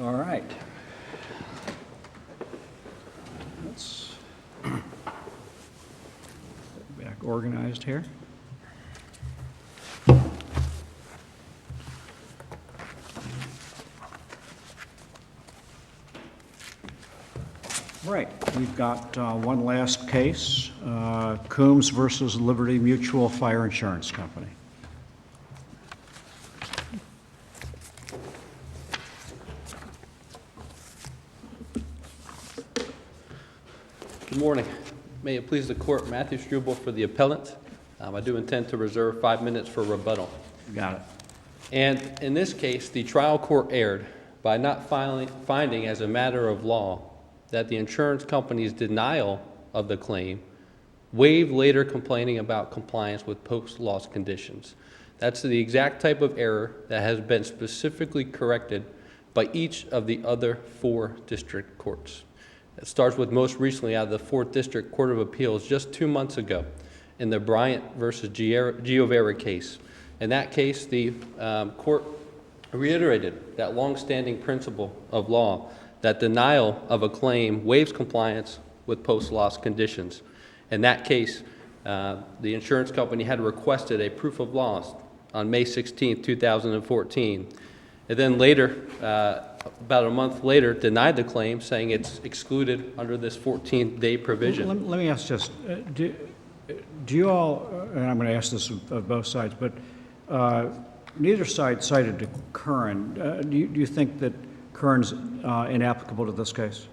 All right. Let's get back organized here. Right, we've got one last case, Coombs versus Liberty Mutual Fire Insurance Company. Good morning. May it please the court, Matthew Struble for the appellant. I do intend to reserve 5 minutes for rebuttal. Got it. And in this case, the trial court erred by not finding as a matter of law that the insurance company's denial of the claim waived later complaining about compliance with post-loss conditions. That's the exact type of error that has been specifically corrected by each of the other 4 district courts. It starts with most recently out of the 4th District Court of Appeals just 2 months ago in the Bryant versus Giovera case. In that case, the court reiterated that longstanding principle of law that denial of a claim waives compliance with post-loss conditions. In that case, the insurance company had requested a proof of loss on May 16, 2014, and then later, about a month later, denied the claim, saying it's excluded under this 14-day provision. Let me ask just, do you all, and I'm going to ask this of both sides, but neither side cited to Curran. Do you think that Curran's inapplicable to this case?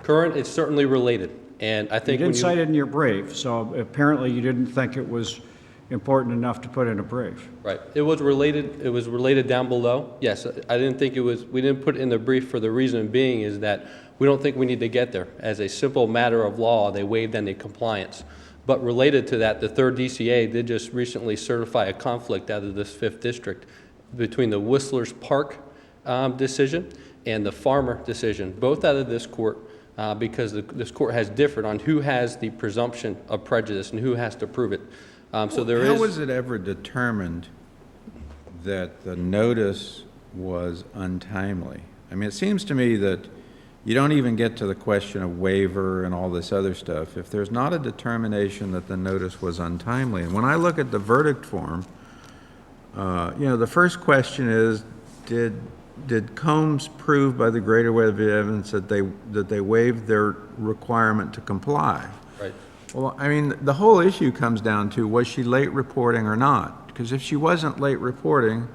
Curran is certainly related, and I think you didn't cite it in your brief, so apparently you didn't think it was important enough to put in a brief. Right. It was related. It was related down below. Yes, I didn't think it was. We didn't put it in the brief for the reason being is that we don't think we need to get there. As a simple matter of law, they waived any compliance. But related to that, the 3rd DCA did just recently certify a conflict out of this 5th district between the Whistler's Park decision and the Farmer decision, both out of this court, because this court has differed on who has the presumption of prejudice and who has to prove it. So there is. How was it ever determined that the notice was untimely? I mean, it seems to me that you don't even get to the question of waiver and all this other stuff if there's not a determination that the notice was untimely. And when I look at the verdict form, the first question is, did Combs prove by the greater weight of evidence that they waived their requirement to comply? Right. Well, I mean, the whole issue comes down to, was she late reporting or not? Because if she wasn't late reporting,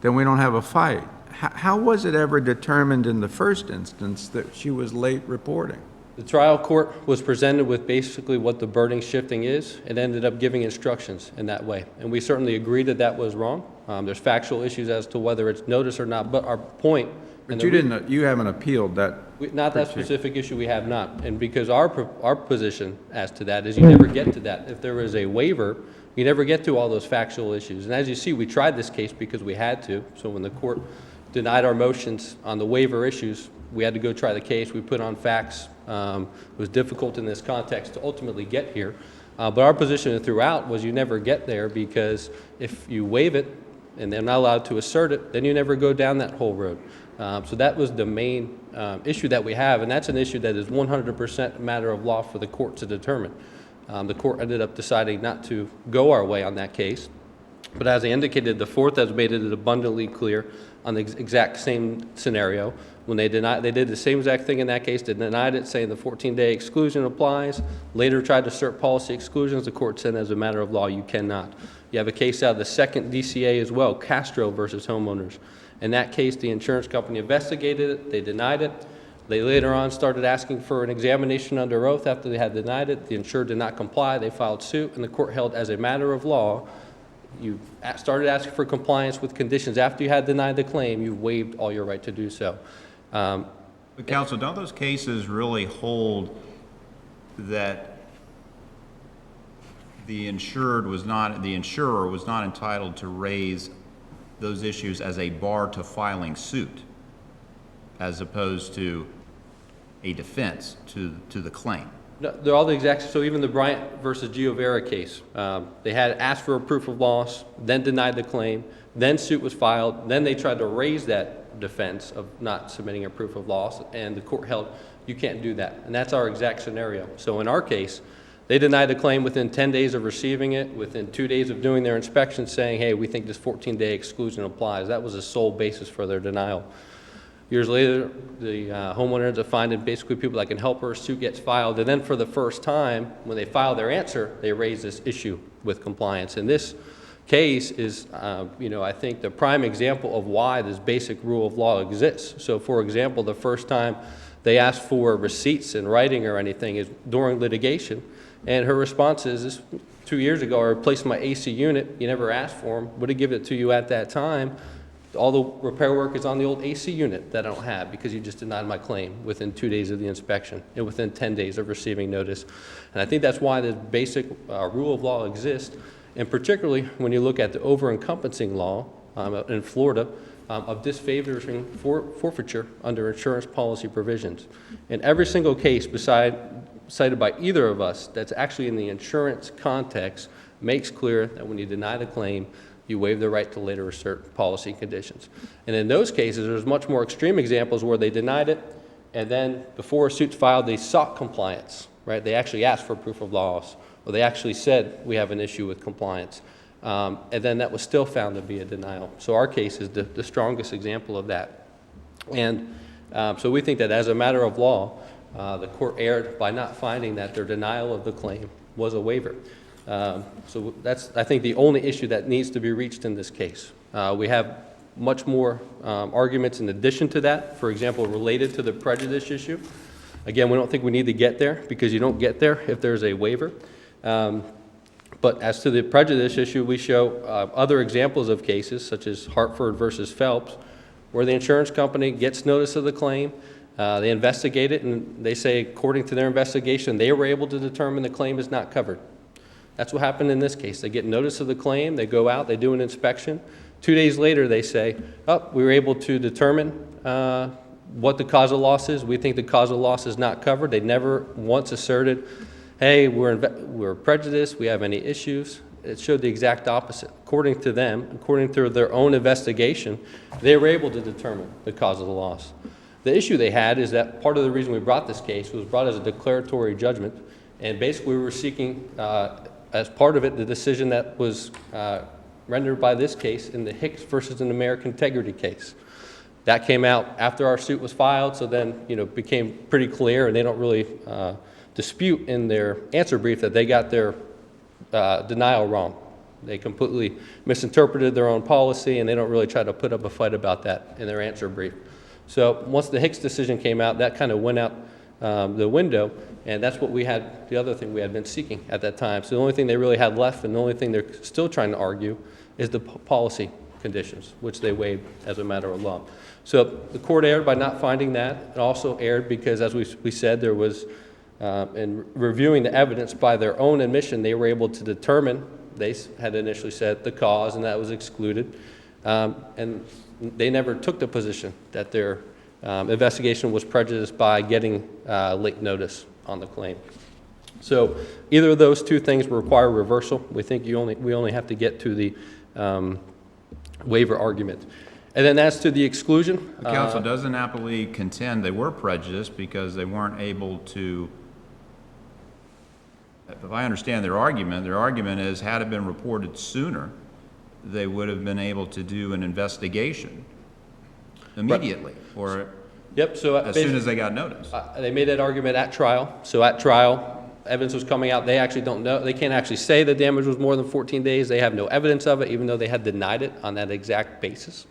then we don't have a fight. How was it ever determined in the first instance that she was late reporting? The trial court was presented with basically what the burden shifting is and ended up giving instructions in that way. And we certainly agree that that was wrong. There's factual issues as to whether it's notice or not, but our point... But you haven't appealed that... Not that specific issue, we have not. And because our position as to that is you never get to that. If there is a waiver, you never get to all those factual issues. And as you see, we tried this case because we had to. So when the court denied our motions on the waiver issues, we had to go try the case. We put on facts. It was difficult in this context to ultimately get here. But our position throughout was you never get there because if you waive it and they're not allowed to assert it, then you never go down that whole road. So that was the main issue that we have, and that's an issue that is 100% a matter of law for the court to determine. The court ended up deciding not to go our way on that case, but as I indicated, the 4th has made it abundantly clear on the exact same scenario. When they did the same exact thing in that case. They denied it, saying the 14-day exclusion applies. Later tried to assert policy exclusions. The court said as a matter of law, you cannot. You have a case out of the 2nd DCA as well, Castro versus homeowners. In that case, the insurance company investigated it. They denied it. They later on started asking for an examination under oath after they had denied it. The insured did not comply. They filed suit, and the court held as a matter of law, you started asking for compliance with conditions after you had denied the claim. You waived all your right to do so. But counsel, don't those cases really hold that the insurer was not entitled to raise those issues as a bar to filing suit, as opposed to a defense to the claim? No, they're all the exact, so even the Bryant versus Giovera case, they had asked for a proof of loss, then denied the claim, then suit was filed, then they tried to raise that defense of not submitting a proof of loss, and the court held, you can't do that. And that's our exact scenario. So in our case, they denied the claim within 10 days of receiving it, within 2 days of doing their inspection, saying, hey, we think this 14-day exclusion applies. That was the sole basis for their denial. Years later, the homeowner ends up finding basically people that can help her, suit gets filed, and then for the first time, when they file their answer, they raise this issue with compliance. And this case is, I think the prime example of why this basic rule of law exists. So for example, the first time they asked for receipts in writing or anything is during litigation, and her response is, this 2 years ago, I replaced my AC unit, you never asked for them, would have given it to you at that time. All the repair work is on the old AC unit that I don't have because you just denied my claim within 2 days of the inspection and within 10 days of receiving notice. And I think that's why this basic rule of law exists, and particularly when you look at the over-encompassing law in Florida of disfavoring forfeiture under insurance policy provisions. In every single case cited by either of us that's actually in the insurance context makes clear that when you deny the claim, you waive the right to later assert policy conditions. And in those cases, there's much more extreme examples where they denied it, and then before a suit's filed, they sought compliance, right? They actually asked for proof of loss, or they actually said, we have an issue with compliance. And then that was still found to be a denial. So our case is the strongest example of that. And so we think that as a matter of law, the court erred by not finding that their denial of the claim was a waiver. So that's, I think, the only issue that needs to be reached in this case. We have much more arguments in addition to that, for example, related to the prejudice issue. Again, we don't think we need to get there because you don't get there if there's a waiver. But as to the prejudice issue, we show other examples of cases, such as Hartford versus Phelps, where the insurance company gets notice of the claim, they investigate it, and they say, according to their investigation, they were able to determine the claim is not covered. That's what happened in this case. They get notice of the claim, they go out, they do an inspection. 2 days later, they say, oh, we were able to determine what the cause of loss is. We think the cause of loss is not covered. They never once asserted, hey, we're prejudiced, we have any issues. It showed the exact opposite. According to them, according to their own investigation, they were able to determine the cause of the loss. The issue they had is that part of the reason we brought this case was brought as a declaratory judgment, and basically we were seeking, as part of it, the decision that was rendered by this case in the Hicks versus an American Integrity case. That came out after our suit was filed, so then it became pretty clear, and they don't really dispute in their answer brief that they got their denial wrong. They completely misinterpreted their own policy, and they don't really try to put up a fight about that in their answer brief. So once the Hicks decision came out, that kind of went out the window, and that's what we had, the other thing we had been seeking at that time. So the only thing they really had left, and the only thing they're still trying to argue, is the policy conditions, which they waived as a matter of law. So the court erred by not finding that. It also erred because, as we said, there was, in reviewing the evidence by their own admission, they were able to determine, they had initially said, the cause, and that was excluded. And they never took the position that their investigation was prejudiced by getting late notice on the claim. So either of those two things require reversal. We think we only have to get to the waiver argument. And then as to the exclusion. Counsel, doesn't Appellee contend they were prejudiced because they weren't able to, if I understand their argument is, had it been reported sooner, they would have been able to do an investigation immediately, or yep, so as soon as they got notice. They made that argument at trial. So at trial, evidence was coming out. They actually don't know. They can't actually say the damage was more than 14 days. They have no evidence of it, even though they had denied it on that exact basis.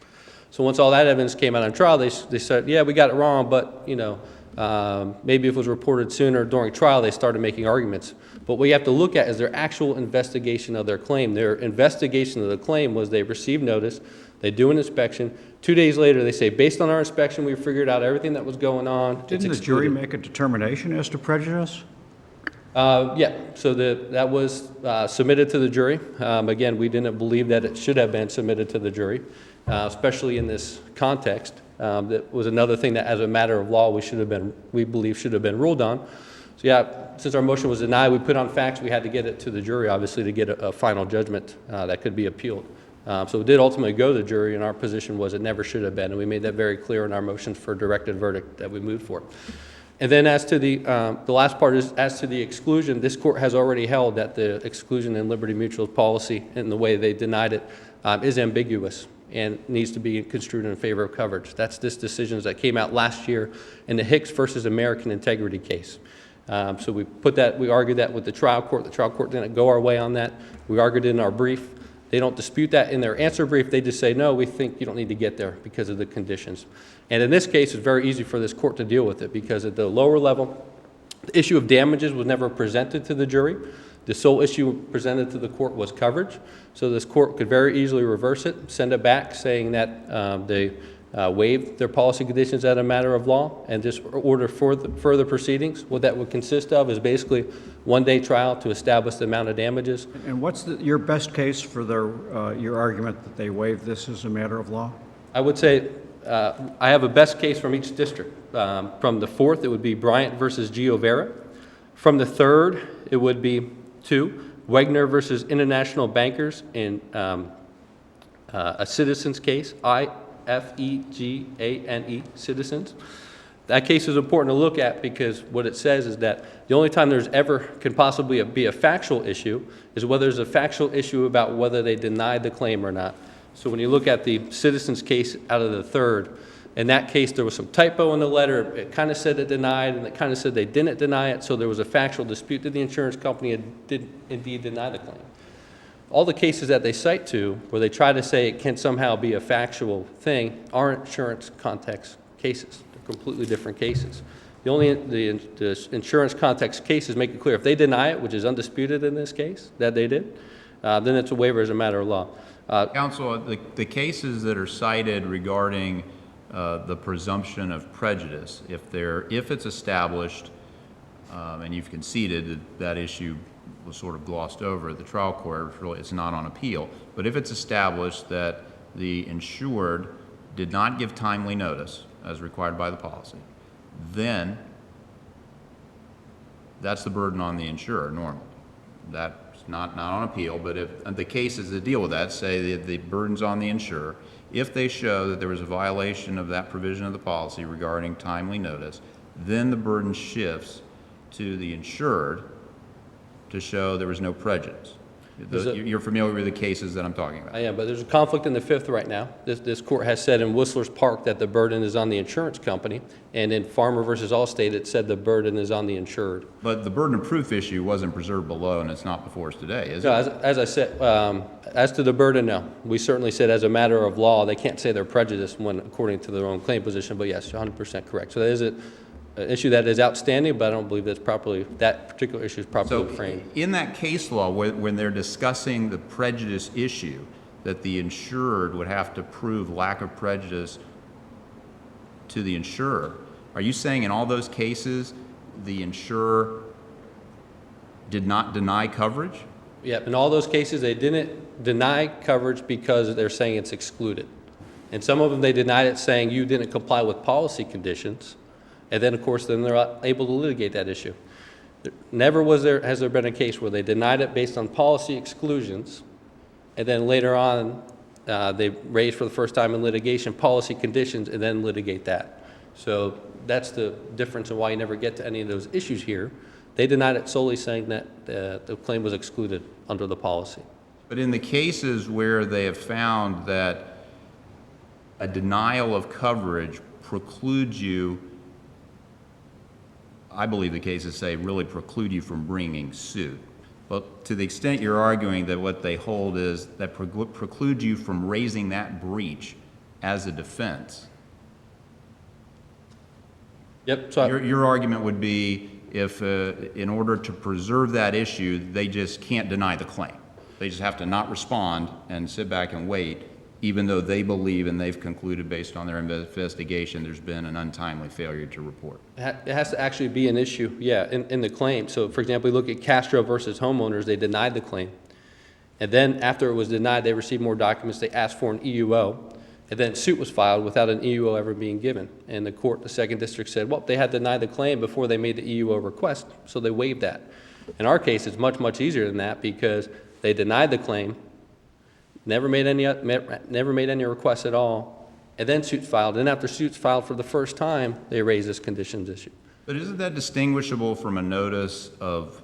So once all that evidence came out on trial, they said, yeah, we got it wrong, but maybe if it was reported sooner during trial, they started making arguments. But what you have to look at is their actual investigation of their claim. Their investigation of the claim was they received notice, they do an inspection. 2 days later, they say, based on our inspection, we figured out everything that was going on. Didn't the jury make a determination as to prejudice? Yeah, so that was submitted to the jury. Again, we didn't believe that it should have been submitted to the jury, especially in this context. That was another thing that, as a matter of law, we believe should have been ruled on. So yeah, since our motion was denied, we put on facts, we had to get it to the jury, obviously, to get a final judgment that could be appealed. So it did ultimately go to the jury, and our position was it never should have been, and we made that very clear in our motion for directed verdict that we moved for. And then as to the last part is, as to the exclusion, this court has already held that the exclusion in Liberty Mutual's policy and the way they denied it is ambiguous and needs to be construed in favor of coverage. That's this decision that came out last year in the Hicks versus American Integrity case. So we argued that with the trial court. The trial court didn't go our way on that. We argued it in our brief. They don't dispute that in their answer brief. They just say, no, we think you don't need to get there because of the conditions. And in this case, it's very easy for this court to deal with it because at the lower level, the issue of damages was never presented to the jury. The sole issue presented to the court was coverage. So this court could very easily reverse it, send it back saying that they waived their policy conditions as a matter of law and just order further proceedings. What that would consist of is basically one-day trial to establish the amount of damages. And what's your best case for your argument that they waived this as a matter of law? I would say I have a best case from each district. From the 4th, it would be Bryant versus Giovera. From the 3rd, it would be 2, Wegner versus International Bankers in a citizens case, IFEGANE, citizens. That case is important to look at because what it says is that the only time there's ever can possibly be a factual issue is whether there's a factual issue about whether they denied the claim or not. So when you look at the citizens case out of the 3rd, in that case there was some typo in the letter. It kind of said it denied and it kind of said they didn't deny it, so there was a factual dispute that the insurance company did indeed deny the claim. All the cases that they cite to where they try to say it can somehow be a factual thing aren't insurance context cases. They're completely different cases. The insurance context cases make it clear if they deny it, which is undisputed in this case, that they did, then it's a waiver as a matter of law. Counsel, the cases that are cited regarding the presumption of prejudice, if it's established, and you've conceded that issue was sort of glossed over at the trial court, it's not on appeal, but if it's established that the insured did not give timely notice as required by the policy, then that's the burden on the insurer normally. That's not on appeal, but if the cases that deal with that say that the burden's on the insurer, if they show that there was a violation of that provision of the policy regarding timely notice, then the burden shifts to the insured to show there was no prejudice. You're familiar with the cases that I'm talking about? I am, but there's a conflict in the 5th right now. This court has said in Whistler's Park that the burden is on the insurance company, and in Farmer versus Allstate it said the burden is on the insured. But the burden of proof issue wasn't preserved below, and it's not before us today, is it? No, as I said, as to the burden, no. We certainly said as a matter of law, they can't say they're prejudiced when according to their own claim position, but yes, 100% correct. So that is an issue that is outstanding, but I don't believe that particular issue is properly framed. So in that case law, when they're discussing the prejudice issue, that the insured would have to prove lack of prejudice to the insurer, are you saying in all those cases the insurer did not deny coverage? Yeah, in all those cases they didn't deny coverage because they're saying it's excluded. And some of them they denied it saying you didn't comply with policy conditions. And then, of course, then they're able to litigate that issue. Never has there been a case where they denied it based on policy exclusions, and then later on they raised for the first time in litigation policy conditions and then litigate that. So that's the difference in why you never get to any of those issues here. They denied it solely saying that the claim was excluded under the policy. But in the cases where they have found that a denial of coverage precludes you, I believe the cases say really preclude you from bringing suit. But to the extent you're arguing that what they hold is that preclude you from raising that breach as a defense. Yep. So your argument would be if in order to preserve that issue, they just can't deny the claim. They just have to not respond and sit back and wait, even though they believe and they've concluded based on their investigation there's been an untimely failure to report. It has to actually be an issue, yeah, in the claim. So, for example, we look at Castro versus homeowners, they denied the claim. And then after it was denied, they received more documents. They asked for an EUO. And then suit was filed without an EUO ever being given. And the court, the second district said, well, they had denied the claim before they made the EUO request, so they waived that. In our case, it's much, much easier than that because they denied the claim, never made any requests at all, and then suit filed. And after suit's filed for the first time, they raised this conditions issue. But isn't that distinguishable from a notice of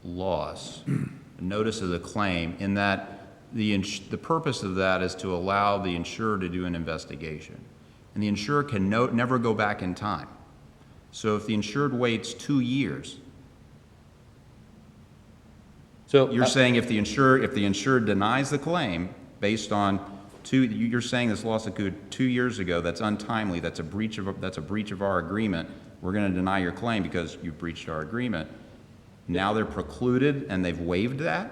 loss, a notice of the claim, in that the purpose of that is to allow the insurer to do an investigation. And the insurer can never go back in time. So if the insured waits 2 years, So you're saying if the insurer denies the claim based on you're saying this loss occurred 2 years ago, that's untimely, that's a breach of our agreement, we're going to deny your claim because you breached our agreement. Now they're precluded and they've waived that?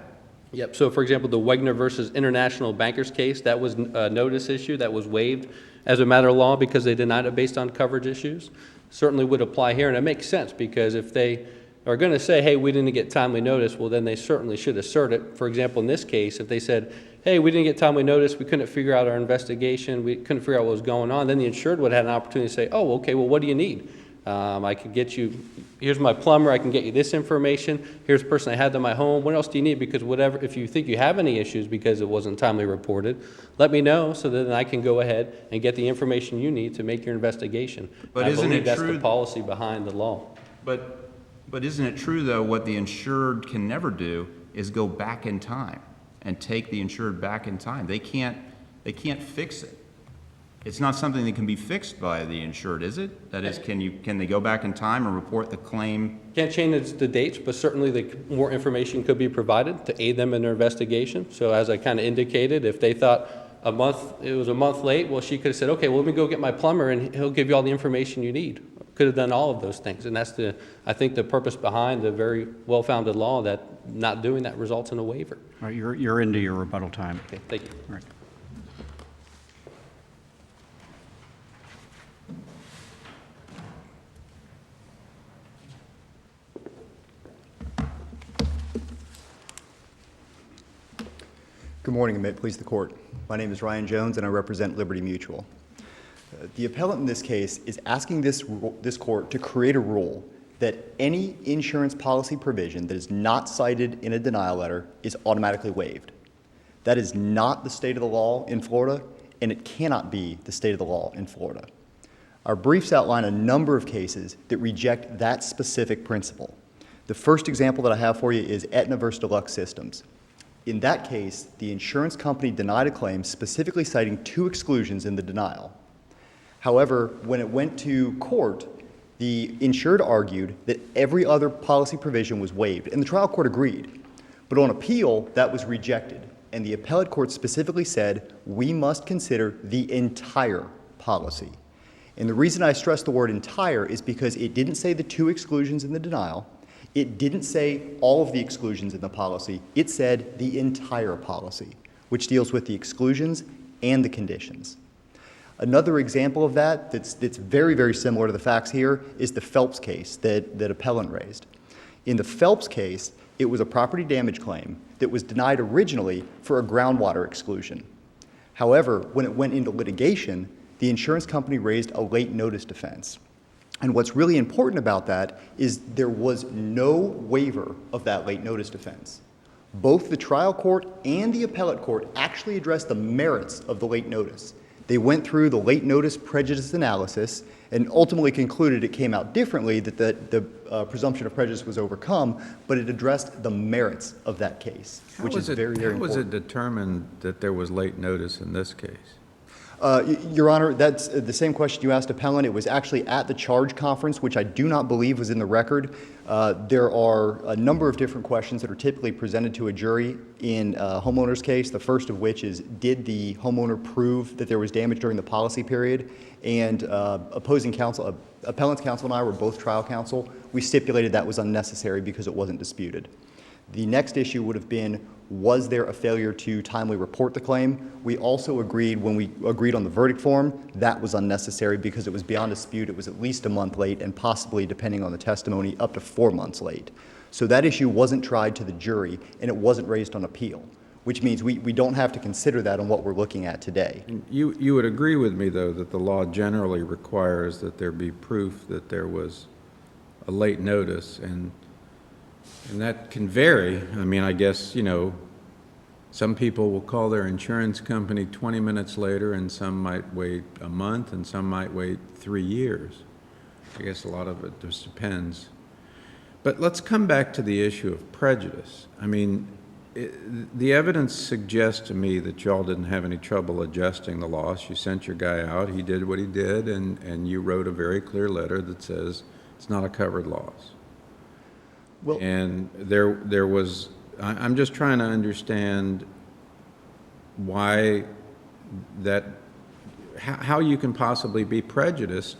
Yep. So, for example, the Wegner versus International Bankers case, that was a notice issue that was waived as a matter of law because they denied it based on coverage issues. Certainly would apply here, and it makes sense because if they are going to say, hey, we didn't get timely notice, well, then they certainly should assert it. For example, in this case, if they said, hey, we didn't get timely notice, we couldn't figure out our investigation, we couldn't figure out what was going on, then the insured would have had an opportunity to say, oh, okay, well, what do you need? I could get you, here's my plumber, I can get you this information, here's the person I had in my home, what else do you need? Because whatever, if you think you have any issues because it wasn't timely reported, let me know so that then I can go ahead and get the information you need to make your investigation. But I isn't believe it that's true- the policy behind the law. But isn't it true, though, what the insured can never do is go back in time and take the insured back in time? They can't fix it. It's not something that can be fixed by the insured, is it? That is, can they go back in time and report the claim? Can't change the dates, but certainly more information could be provided to aid them in their investigation. So as I kind of indicated, if they thought it was a month late, well, she could have said, okay, well, let me go get my plumber and he'll give you all the information you need. Could have done all of those things. And that's I think the purpose behind the very well-founded law that not doing that results in a waiver. All right, you're into your rebuttal time. Okay, thank you. All right. Good morning, and may it please the Court. My name is Ryan Jones, and I represent Liberty Mutual. The appellant in this case is asking this Court to create a rule that any insurance policy provision that is not cited in a denial letter is automatically waived. That is not the state of the law in Florida, and it cannot be the state of the law in Florida. Our briefs outline a number of cases that reject that specific principle. The first example that I have for you is Aetna versus Deluxe Systems. In that case, the insurance company denied a claim specifically citing 2 exclusions in the denial. However, when it went to court, the insured argued that every other policy provision was waived, and the trial court agreed. But on appeal, that was rejected, and the appellate court specifically said, we must consider the entire policy. And the reason I stress the word entire is because it didn't say the 2 exclusions in the denial. It didn't say all of the exclusions in the policy. It said the entire policy, which deals with the exclusions and the conditions. Another example of that's very, very similar to the facts here is the Phelps case that Appellant raised. In the Phelps case, it was a property damage claim that was denied originally for a groundwater exclusion. However, when it went into litigation, the insurance company raised a late notice defense. And what's really important about that is there was no waiver of that late notice defense. Both the trial court and the appellate court actually addressed the merits of the late notice. They went through the late notice prejudice analysis and ultimately concluded it came out differently, that the presumption of prejudice was overcome, but it addressed the merits of that case, which is very, very important. How was it determined that there was late notice in this case? Your Honor, that's the same question you asked Appellant. It was actually at the charge conference, which I do not believe was in the record. There are a number of different questions that are typically presented to a jury in a homeowner's case, the first of which is, did the homeowner prove that there was damage during the policy period? And opposing counsel, Appellant's counsel and I were both trial counsel. We stipulated that was unnecessary because it wasn't disputed. The next issue would have been, was there a failure to timely report the claim? We also agreed, when we agreed on the verdict form, that was unnecessary because it was beyond dispute. It was at least a month late and possibly, depending on the testimony, up to 4 months late. So that issue wasn't tried to the jury and it wasn't raised on appeal. which means we don't have to consider that on what we're looking at today. You would agree with me, though, that the law generally requires that there be proof that there was a late notice, and that can vary. I mean, I guess, you know, some people will call their insurance company 20 minutes later, and some might wait a month, and some might wait 3 years. I guess a lot of it just depends. But let's come back to the issue of prejudice. I mean, the evidence suggests to me that y'all didn't have any trouble adjusting the loss. You sent your guy out, he did what he did, and you wrote a very clear letter that says it's not a covered loss. Well, And there was, I'm just trying to understand why that, how you can possibly be prejudiced.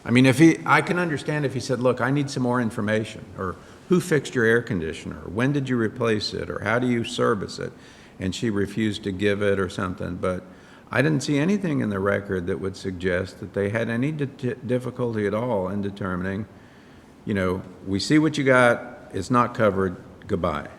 I mean, I can understand if he said, look, I need some more information, or who fixed your air conditioner, or when did you replace it, or how do you service it, and she refused to give it or something. But I didn't see anything in the record that would suggest that they had any difficulty at all in determining, you know, we see what you got, it's not covered, goodbye.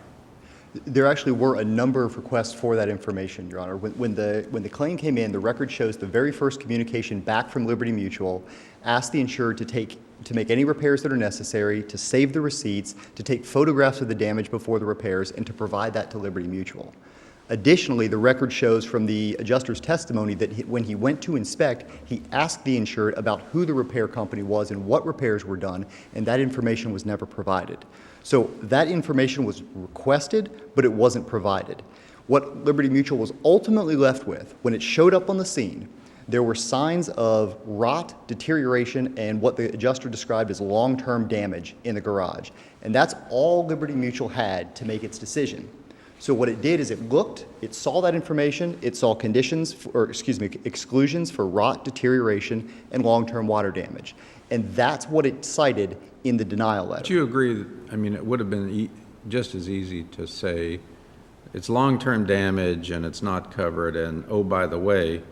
there actually were a number of requests for that information, Your Honor. When the claim came in, the record shows the very first communication back from Liberty Mutual asked the insured to make any repairs that are necessary, to save the receipts, to take photographs of the damage before the repairs, and to provide that to Liberty Mutual. Additionally, the record shows from the adjuster's testimony that when he went to inspect, he asked the insured about who the repair company was and what repairs were done, and that information was never provided. So that information was requested, but it wasn't provided. What Liberty Mutual was ultimately left with, when it showed up on the scene, there were signs of rot, deterioration, and what the adjuster described as long-term damage in the garage. And that's all Liberty Mutual had to make its decision. So what it did is it looked, it saw that information, it saw exclusions for rot, deterioration, and long-term water damage. And that's what it cited in the denial letter. Do you agree that, I mean, it would have been just as easy to say it's long-term damage and it's not covered, and oh, by the way,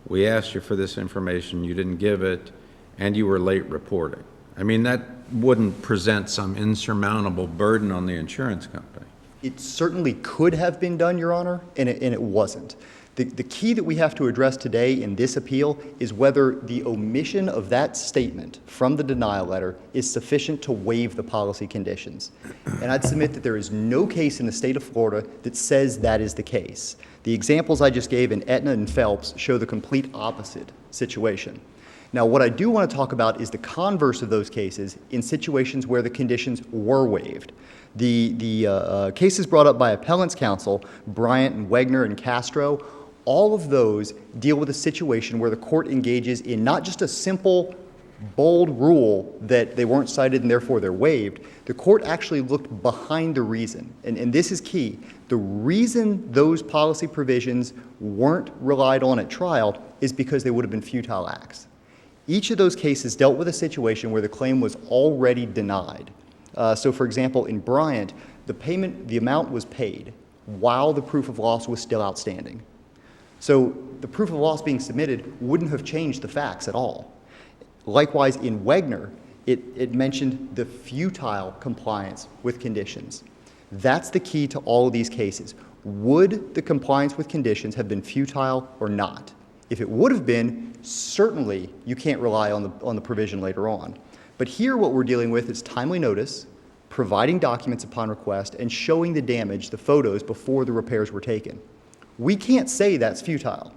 we asked you for this information, you didn't give it, and you were late reporting. I mean, that wouldn't present some insurmountable burden on the insurance company. It certainly could have been done, Your Honor, and it wasn't. The key that we have to address today in this appeal is whether the omission of that statement from the denial letter is sufficient to waive the policy conditions. And I'd submit that there is no case in the state of Florida that says that is the case. The examples I just gave in Aetna and Phelps show the complete opposite situation. Now, what I do want to talk about is the converse of those cases in situations where the conditions were waived. The cases brought up by Appellant's counsel, Bryant and Wegner and Castro, all of those deal with a situation where the court engages in not just a simple, bold rule that they weren't cited and therefore they're waived. The court actually looked behind the reason, and this is key. The reason those policy provisions weren't relied on at trial is because they would have been futile acts. Each of those cases dealt with a situation where the claim was already denied. So, for example, in Bryant, the amount was paid while the proof of loss was still outstanding. So the proof of loss being submitted wouldn't have changed the facts at all. Likewise, in Wegner, it mentioned the futile compliance with conditions. That's the key to all of these cases. Would the compliance with conditions have been futile or not? If it would have been, certainly you can't rely on the provision later on. But here what we're dealing with is timely notice, providing documents upon request, and showing the damage, the photos, before the repairs were taken. We can't say that's futile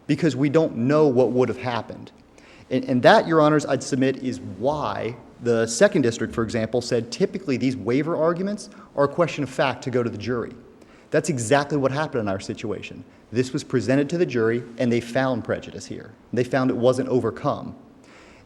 because we don't know what would have happened. And that, Your Honors, I'd submit is why the Second District, for example, said typically these waiver arguments are a question of fact to go to the jury. That's exactly what happened in our situation. This was presented to the jury, and they found prejudice here. They found it wasn't overcome.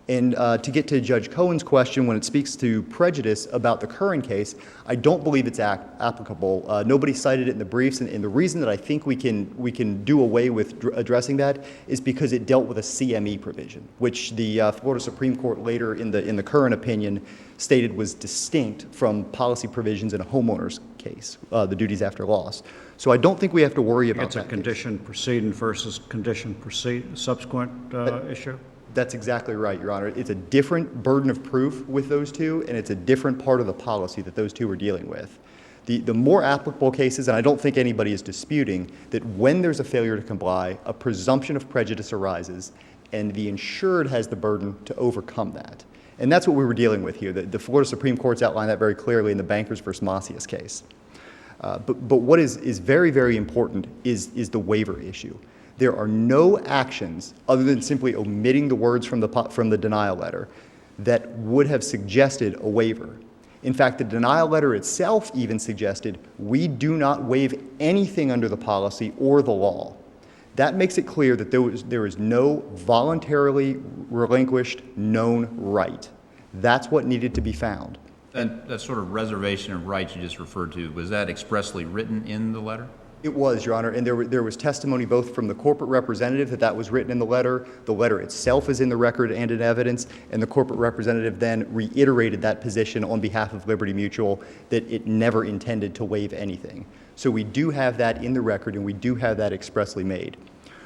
And to get to Judge Cohen's question when it speaks to prejudice about the Curran case, I don't believe it's applicable. Nobody cited it in the briefs, and the reason that I think we can do away with addressing that is because it dealt with a CME provision, which the Florida Supreme Court later in the Curran opinion stated was distinct from policy provisions in a homeowner's case, the duties after loss. So I don't think we have to worry about that. It's a condition precedent versus condition subsequent issue? That's exactly right, Your Honor. It's a different burden of proof with those two, and it's a different part of the policy that those two are dealing with. The more applicable cases, and I don't think anybody is disputing, that when there's a failure to comply, a presumption of prejudice arises, and the insured has the burden to overcome that. And that's what we were dealing with here. The Florida Supreme Court's outlined that very clearly in the Bankers versus Macias case. But what is very, very important is the waiver issue. There are no actions, other than simply omitting the words from the denial letter, that would have suggested a waiver. In fact, the denial letter itself even suggested, we do not waive anything under the policy or the law. That makes it clear that there is no voluntarily relinquished known right. That's what needed to be found. That sort of reservation of rights you just referred to, was that expressly written in the letter? It was, Your Honor, and there was testimony both from the corporate representative that was written in the letter itself is in the record and in evidence, and the corporate representative then reiterated that position on behalf of Liberty Mutual that it never intended to waive anything. So we do have that in the record, and we do have that expressly made,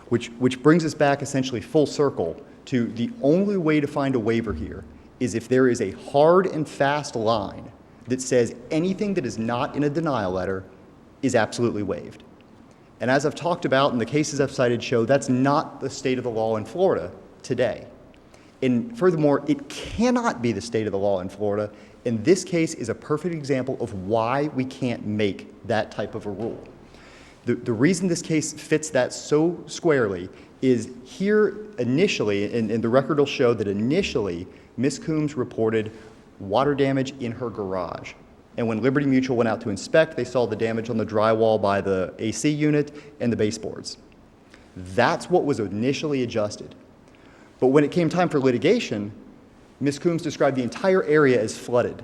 which brings us back essentially full circle to the only way to find a waiver here is if there is a hard and fast line that says anything that is not in a denial letter is absolutely waived. And as I've talked about and the cases I've cited show, that's not the state of the law in Florida today. And furthermore, it cannot be the state of the law in Florida, and this case is a perfect example of why we can't make that type of a rule. The reason this case fits that so squarely is here initially, and the record will show that initially, Ms. Coombs reported water damage in her garage. And when Liberty Mutual went out to inspect, they saw the damage on the drywall by the AC unit and the baseboards. That's what was initially adjusted. But when it came time for litigation, Ms. Coombs described the entire area as flooded.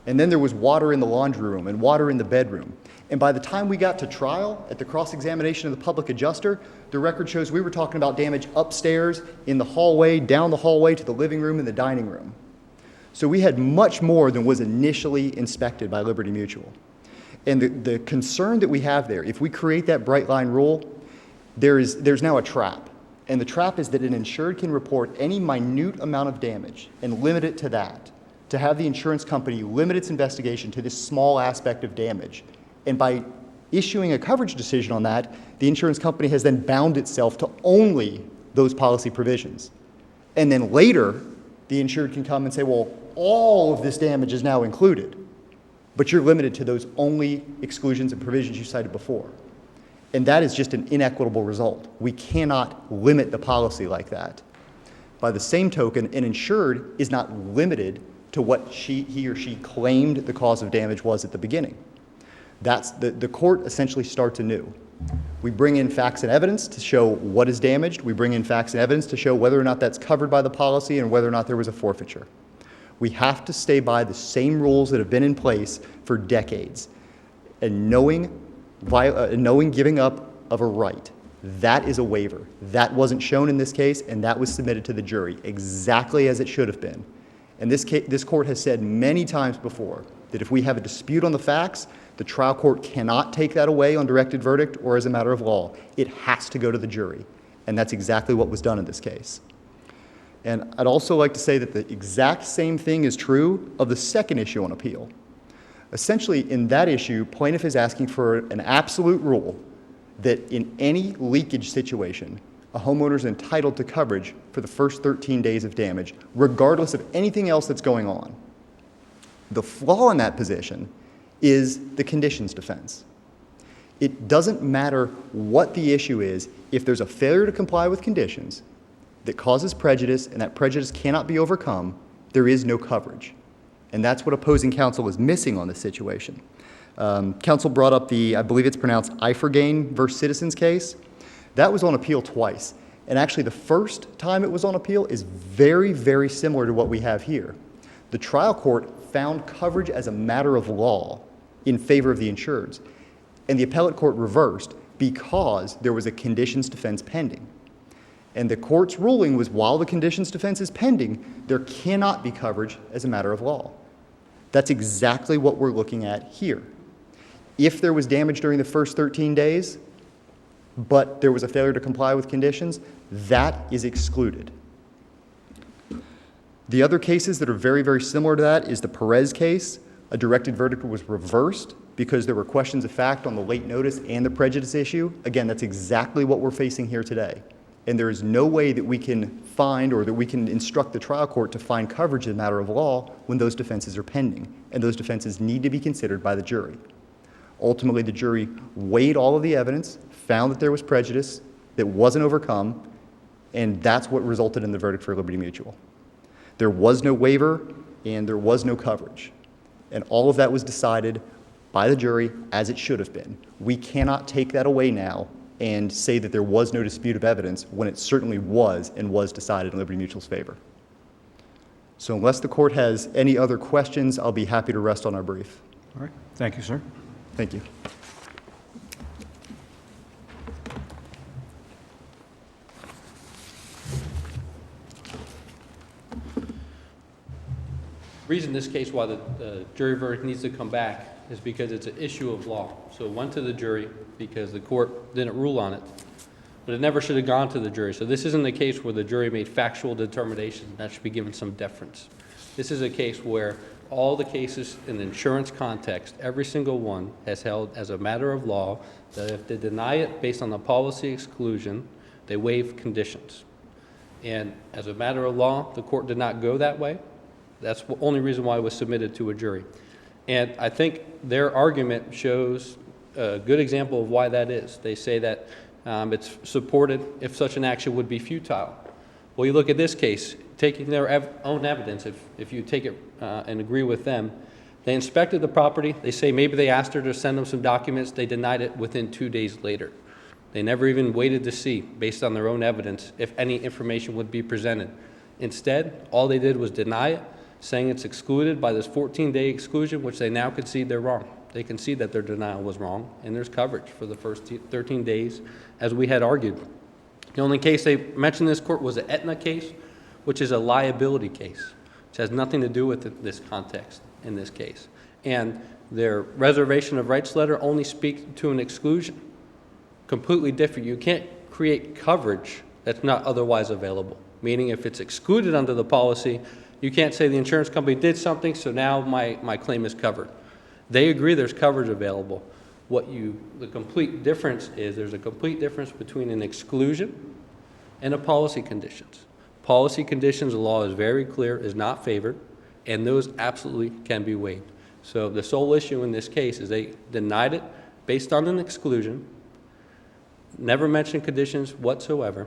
And then there was water in the laundry room and water in the bedroom. And by the time we got to trial, at the cross-examination of the public adjuster, the record shows we were talking about damage upstairs, in the hallway, down the hallway to the living room and the dining room. So we had much more than was initially inspected by Liberty Mutual. And the concern that we have there, if we create that bright line rule, there's now a trap. And the trap is that an insured can report any minute amount of damage and limit it to that, to have the insurance company limit its investigation to this small aspect of damage. And by issuing a coverage decision on that, the insurance company has then bound itself to only those policy provisions. And then later, the insured can come and say, well, all of this damage is now included, but you're limited to those only exclusions and provisions you cited before. And that is just an inequitable result. We cannot limit the policy like that. By the same token, an insured is not limited to what he or she claimed the cause of damage was at the beginning. That's the court essentially starts anew. We bring in facts and evidence to show what is damaged. We bring in facts and evidence to show whether or not that's covered by the policy and whether or not there was a forfeiture. We have to stay by the same rules that have been in place for decades. And knowing giving up of a right, that is a waiver. That wasn't shown in this case, and that was submitted to the jury exactly as it should have been. And this court has said many times before that if we have a dispute on the facts, the trial court cannot take that away on directed verdict or as a matter of law. It has to go to the jury. And that's exactly what was done in this case. And I'd also like to say that the exact same thing is true of the second issue on appeal. Essentially, in that issue, plaintiff is asking for an absolute rule that in any leakage situation, a homeowner is entitled to coverage for the first 13 days of damage, regardless of anything else that's going on. The flaw in that position is the conditions defense. It doesn't matter what the issue is, if there's a failure to comply with conditions that causes prejudice and that prejudice cannot be overcome, there is no coverage. And that's what opposing counsel is missing on this situation. Counsel brought up I believe it's pronounced Ifergain versus Citizens case. That was on appeal twice. And actually the first time it was on appeal is very, very similar to what we have here. The trial court found coverage as a matter of law in favor of the insureds. And the appellate court reversed because there was a conditions defense pending. And the court's ruling was while the conditions defense is pending, there cannot be coverage as a matter of law. That's exactly what we're looking at here. If there was damage during the first 13 days, but there was a failure to comply with conditions, that is excluded. The other cases that are very, very similar to that is the Perez case. A directed verdict was reversed because there were questions of fact on the late notice and the prejudice issue. Again, that's exactly what we're facing here today. And there is no way that we can find or that we can instruct the trial court to find coverage as a matter of law when those defenses are pending. And those defenses need to be considered by the jury. Ultimately, the jury weighed all of the evidence, found that there was prejudice that wasn't overcome, and that's what resulted in the verdict for Liberty Mutual. There was no waiver and there was no coverage. And all of that was decided by the jury as it should have been. We cannot take that away now and say that there was no dispute of evidence when it certainly was and was decided in Liberty Mutual's favor. So unless the court has any other questions, I'll be happy to rest on our brief. All right. Thank you, sir. Thank you. The reason in this case why the jury verdict needs to come back is because it's an issue of law. So it went to the jury because the court didn't rule on it, but it never should have gone to the jury. So this isn't a case where the jury made factual determinations that should be given some deference. This is a case where all the cases in the insurance context, every single one has held as a matter of law that if they deny it based on the policy exclusion, they waive conditions. And as a matter of law, the court did not go that way. That's the only reason why it was submitted to a jury. And I think their argument shows a good example of why that is. They say that it's supported if such an action would be futile. Well, you look at this case, taking their own evidence, if you take it and agree with them, they inspected the property. They say maybe they asked her to send them some documents. They denied it within 2 days later. They never even waited to see, based on their own evidence, if any information would be presented. Instead, all they did was deny it, saying it's excluded by this 14-day exclusion, which they now concede they're wrong. They concede that their denial was wrong, and there's coverage for the first 13 days, as we had argued. The only case they mentioned in this court was the Aetna case, which is a liability case, which has nothing to do with this context in this case. And their reservation of rights letter only speaks to an exclusion. Completely different. You can't create coverage that's not otherwise available, meaning if it's excluded under the policy, you can't say the insurance company did something, so now my claim is covered. They agree there's coverage available. The complete difference is there's a complete difference between an exclusion and a policy conditions. Policy conditions, the law is very clear, is not favored, and those absolutely can be waived. So the sole issue in this case is they denied it based on an exclusion, never mentioned conditions whatsoever,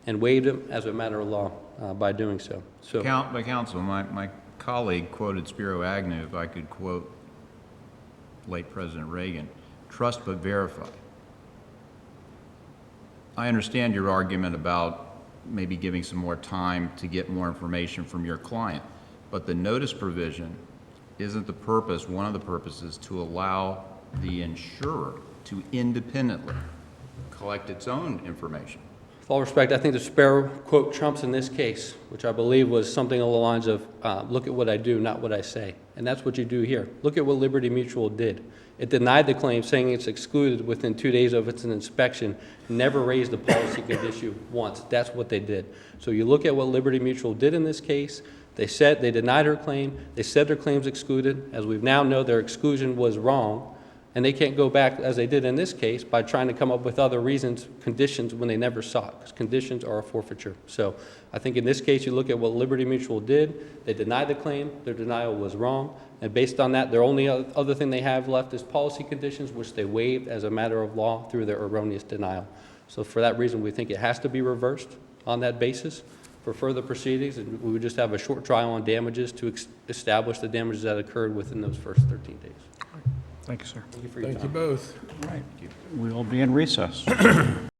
and waived them as a matter of law by doing so. But counsel, my colleague quoted Spiro Agnew, if I could quote late President Reagan, trust but verify. I understand your argument about maybe giving some more time to get more information from your client, but the notice provision isn't the purpose, one of the purposes, to allow the insurer to independently collect its own information. With all respect, I think the Sparrow quote trumps in this case, which I believe was something along the lines of, look at what I do, not what I say. And that's what you do here. Look at what Liberty Mutual did. It denied the claim, saying it's excluded within 2 days of its inspection, never raised the policy condition once. That's what they did. So you look at what Liberty Mutual did in this case. They said they denied her claim. They said their claim's excluded. As we now know, their exclusion was wrong. And they can't go back, as they did in this case, by trying to come up with other reasons, conditions, when they never saw it, because conditions are a forfeiture. So I think in this case, you look at what Liberty Mutual did. They denied the claim. Their denial was wrong. And based on that, their only other thing they have left is policy conditions, which they waived as a matter of law through their erroneous denial. So for that reason, we think it has to be reversed on that basis for further proceedings, and we would just have a short trial on damages to establish the damages that occurred within those first 13 days. Thank you, sir. Thank you for your time. Thank you both. All right. We will be in recess.